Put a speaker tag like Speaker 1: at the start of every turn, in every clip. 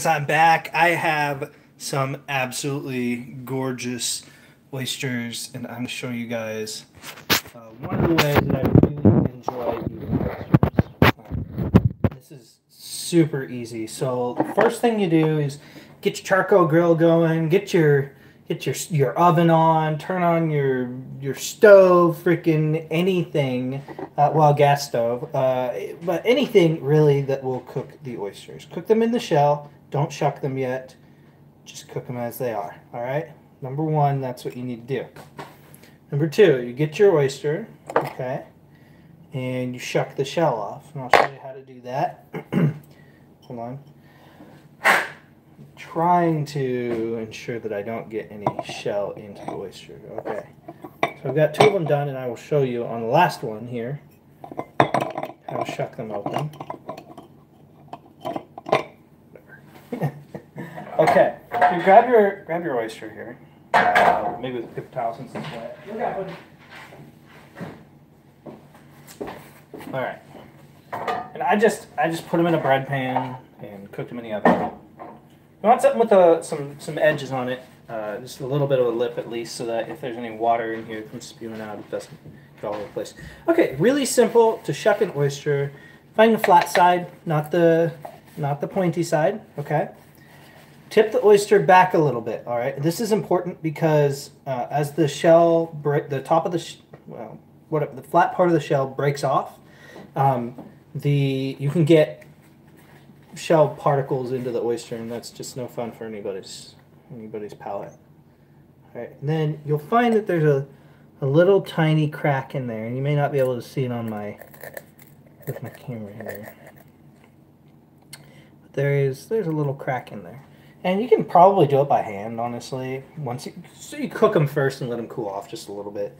Speaker 1: I'm back. I have some absolutely gorgeous oysters, and I'm going to show you guys one of the ways that I really enjoy eating oysters. This is super easy. So the first thing you do is get your charcoal grill going, get your oven on, turn on your stove, freaking anything, well, gas stove, but anything really that will cook the oysters. Cook them in the shell. Don't shuck them yet. Just cook them as they are. All right. Number one, that's what you need to do. Number two, you get your oyster, okay, and you shuck the shell off. And I'll show you how to do that. Hold on. I'm trying to ensure that I don't get any shell into the oyster. Okay. So I've got two of them done, and I will show you on the last one here how to shuck them open. Okay, you grab your oyster here. Maybe with a paper towel since it's wet. Look out, buddy. All right, and I just put them in a bread pan and cooked them in the oven. You want something with some edges on it, just a little bit of a lip at least, so that if there's any water in here from spewing out, it doesn't get all over the place. Okay, really simple to shuck an oyster. Find the flat side, not the pointy side. Okay. Tip the oyster back a little bit, all right? This is important because as the shell, the top of the, the flat part of the shell breaks off, you can get shell particles into the oyster, and that's just no fun for anybody's palate. All right, and then you'll find that there's a little tiny crack in there, and you may not be able to see it on with my camera here. But there's a little crack in there. And you can probably do it by hand, honestly. So you cook them first and let them cool off just a little bit.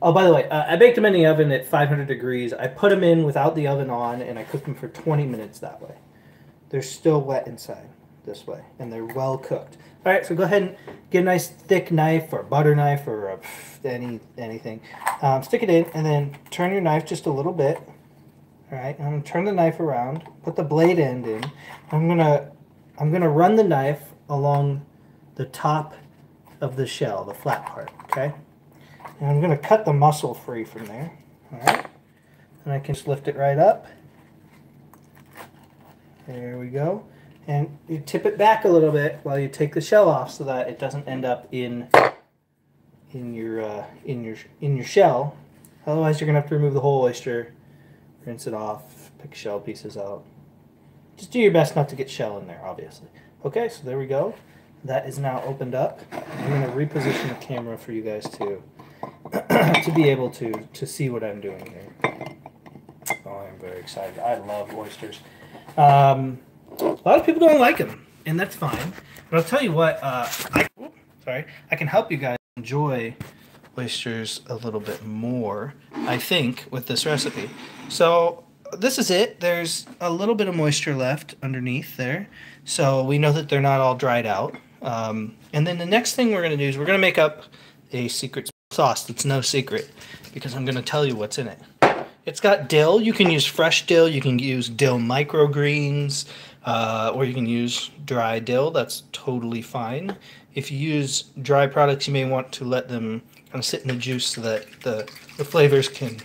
Speaker 1: Oh, by the way, I baked them in the oven at 500 degrees. I put them in without the oven on, and I cooked them for 20 minutes that way. They're still wet inside this way, and they're well cooked. All right, so go ahead and get a nice thick knife or butter knife or anything. Stick it in, and then turn your knife just a little bit. All right, I'm going to turn the knife around, put the blade end in. I'm going to run the knife along the top of the shell, the flat part, okay? And I'm going to cut the muscle free from there, all right? And I can just lift it right up. There we go. And you tip it back a little bit while you take the shell off so that it doesn't end up in your shell. Otherwise, you're going to have to remove the whole oyster, rinse it off, pick shell pieces out. Just do your best not to get shell in there, obviously. Okay, so there we go. That is now opened up. I'm going to reposition the camera for you guys to be able to see what I'm doing here. Oh, I'm very excited. I love oysters. A lot of people don't like them, and that's fine. But I'll tell you what, I can help you guys enjoy oysters a little bit more, I think, with this recipe. So this is it. There's a little bit of moisture left underneath there, so we know that they're not all dried out. And then the next thing we're going to do is we're going to make up a secret sauce that's no secret, because I'm going to tell you what's in it. It's got dill. You can use fresh dill. You can use dill microgreens, or you can use dry dill. That's totally fine. If you use dry products, you may want to let them kind of sit in the juice so that the flavors can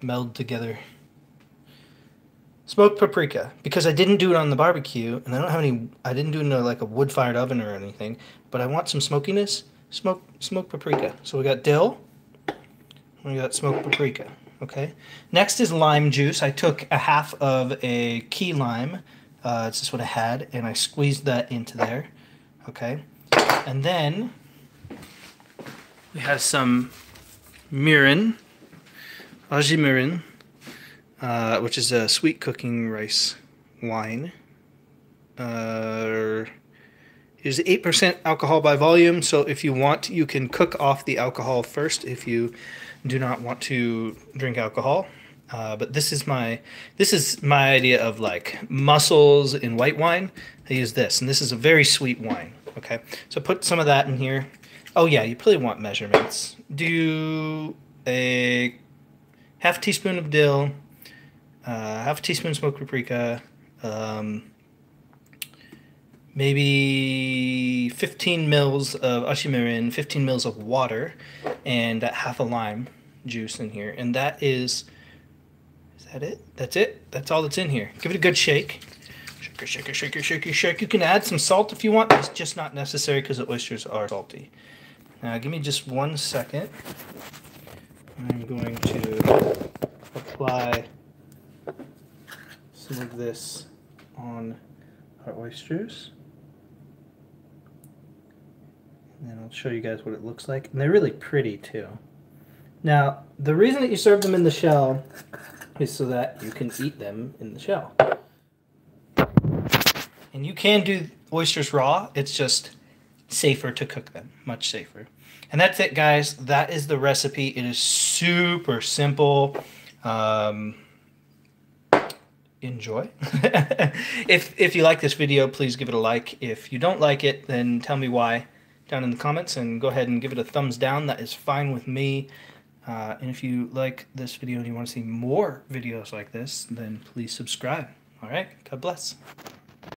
Speaker 1: meld together. Smoked paprika, because I didn't do it on the barbecue, and I don't have any. I didn't do it in like a wood-fired oven or anything, but I want some smokiness. Smoked paprika. So we got dill. We got smoked paprika. Okay. Next is lime juice. I took a half of a key lime. It's just what I had, and I squeezed that into there. Okay. And then we have some mirin. Aji mirin, which is a sweet cooking rice wine. Is 8% alcohol by volume, so if you want, you can cook off the alcohol first if you do not want to drink alcohol. But this is my idea of like mussels in white wine. I use this, and this is a very sweet wine. Okay, so put some of that in here. Oh yeah, you probably want measurements. Do a half a teaspoon of dill, half a teaspoon smoked paprika, maybe 15 mils of ashimerin, 15 mils of water, and half a lime juice in here. And that is that it? That's it. That's all that's in here. Give it a good shake. Shaker, shaker, shaker, shaker, shake. You can add some salt if you want. It's just not necessary because the oysters are salty. Now, give me just 1 second. I'm going to apply some of this on our oysters. And then I'll show you guys what it looks like. And they're really pretty too. Now, the reason that you serve them in the shell is so that you can eat them in the shell. And you can do oysters raw, it's just safer to cook them, much safer. And that's it, guys. That is the recipe. It is super simple. Enjoy. If you like this video, please give it a like. If you don't like it, then tell me why down in the comments, and go ahead and give it a thumbs down. That is fine with me. And if you like this video and you want to see more videos like this, then please subscribe. All right, God bless.